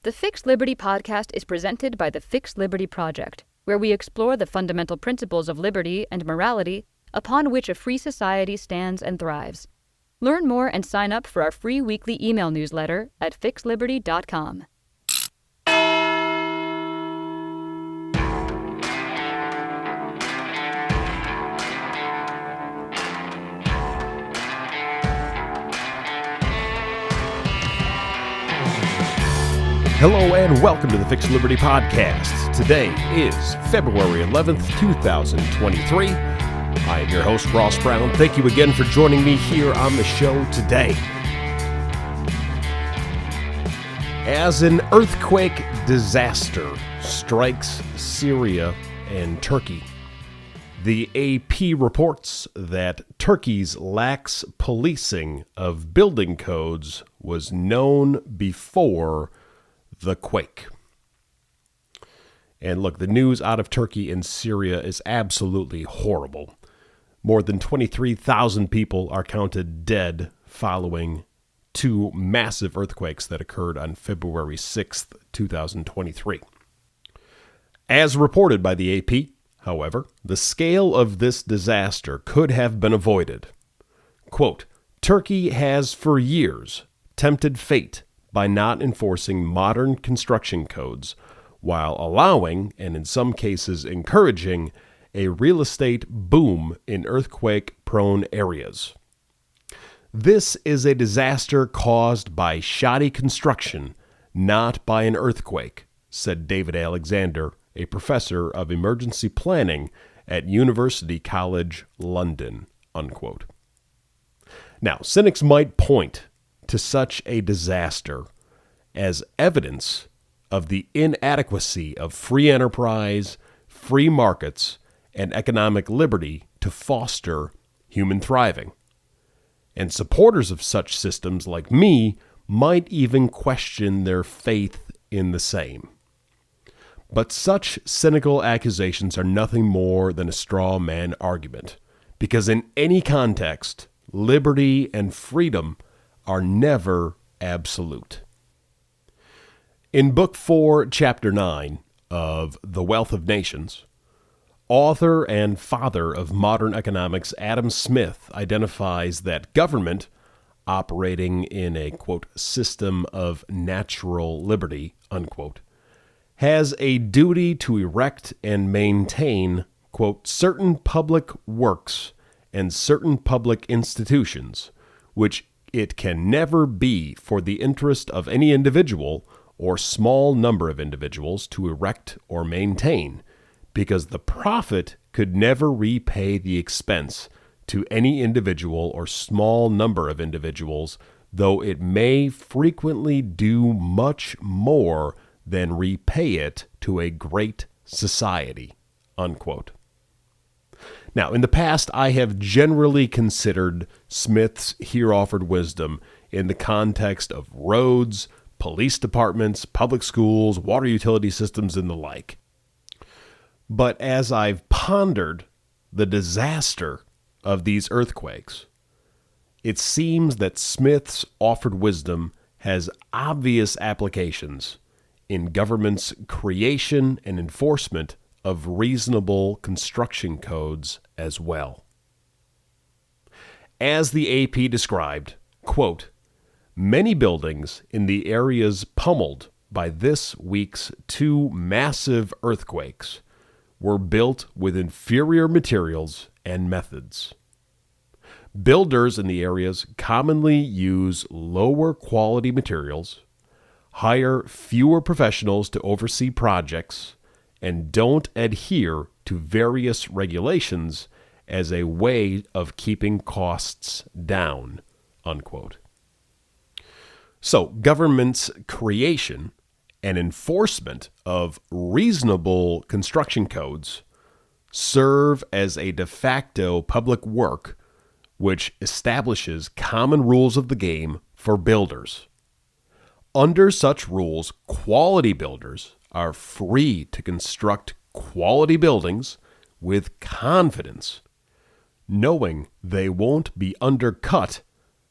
The Fixed Liberty podcast is presented by the Fixed Liberty Project, where we explore the fundamental principles of liberty and morality upon which a free society stands and thrives. Learn more and sign up for our free weekly email newsletter at fixedliberty.com. Hello and welcome to the Fixed Liberty Podcast. Today is February 11th, 2023. I am your host, Ross Brown. Thank you again for joining me here on the show today. As an earthquake disaster strikes Syria and Turkey, the AP reports that Turkey's lax policing of building codes was known before the quake. And look, the news out of Turkey and Syria is absolutely horrible. More than 23,000 people are counted dead following two massive earthquakes that occurred on February 6th, 2023. As reported by the AP, however, the scale of this disaster could have been avoided. Quote, Turkey has for years tempted fate by not enforcing modern construction codes while allowing, and in some cases encouraging, a real estate boom in earthquake-prone areas. This is a disaster caused by shoddy construction, not by an earthquake, said David Alexander, a professor of emergency planning at University College London, unquote. Now, cynics might point to such a disaster as evidence of the inadequacy of free enterprise, free markets, and economic liberty to foster human thriving. And supporters of such systems like me might even question their faith in the same. But such cynical accusations are nothing more than a straw man argument, because in any context, liberty and freedom are never absolute. In Book 4, Chapter 9 of The Wealth of Nations, author and father of modern economics Adam Smith identifies that government, operating in a, quote, system of natural liberty, unquote, has a duty to erect and maintain, quote, certain public works and certain public institutions, which it can never be for the interest of any individual or small number of individuals to erect or maintain, because the profit could never repay the expense to any individual or small number of individuals, though it may frequently do much more than repay it to a great society, unquote. Now, in the past, I have generally considered Smith's here offered wisdom in the context of roads, police departments, public schools, water utility systems, and the like. But as I've pondered the disaster of these earthquakes, it seems that Smith's offered wisdom has obvious applications in government's creation and enforcement of reasonable construction codes as well. As the AP described, quote, many buildings in the areas pummeled by this week's two massive earthquakes were built with inferior materials and methods. Builders in the areas commonly use lower quality materials, hire fewer professionals to oversee projects, and don't adhere to various regulations as a way of keeping costs down, unquote. So, government's creation and enforcement of reasonable construction codes serve as a de facto public work which establishes common rules of the game for builders. Under such rules, quality builders are free to construct quality buildings with confidence, knowing they won't be undercut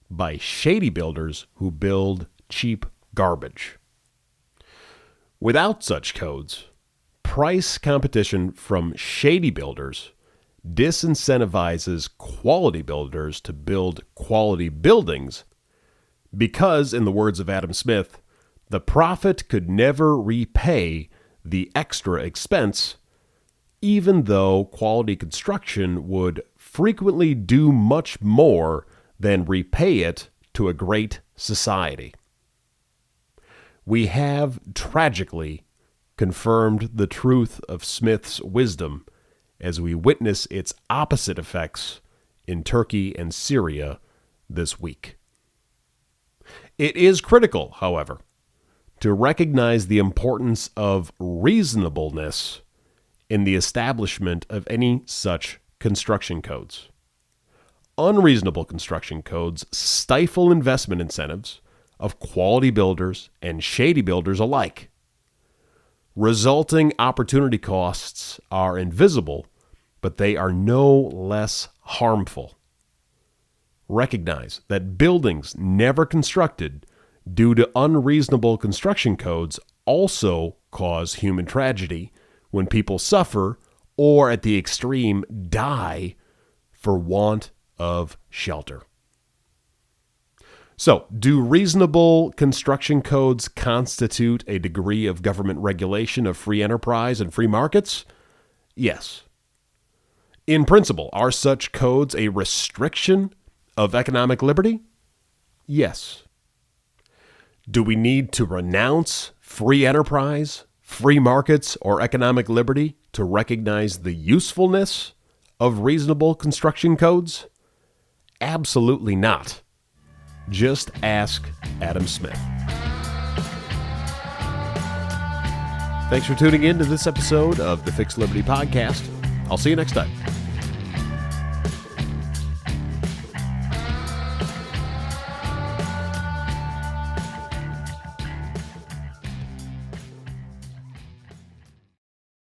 by shady builders who build cheap garbage. Without such codes, price competition from shady builders disincentivizes quality builders to build quality buildings because, in the words of Adam Smith, the profit could never repay the extra expense, even though quality construction would frequently do much more than repay it to a great society. We have tragically confirmed the truth of Smith's wisdom as we witness its opposite effects in Turkey and Syria this week. It is critical, however, to recognize the importance of reasonableness in the establishment of any such construction codes. Unreasonable construction codes stifle investment incentives of quality builders and shady builders alike. Resulting opportunity costs are invisible, but they are no less harmful. Recognize that buildings never constructed due to unreasonable construction codes also cause human tragedy when people suffer or, at the extreme, die for want of shelter. So, do reasonable construction codes constitute a degree of government regulation of free enterprise and free markets? Yes. In principle, are such codes a restriction of economic liberty? Yes. Do we need to renounce free enterprise, free markets, or economic liberty to recognize the usefulness of reasonable construction codes? Absolutely not. Just ask Adam Smith. Thanks for tuning in to this episode of the Fixed Liberty Podcast. I'll see you next time.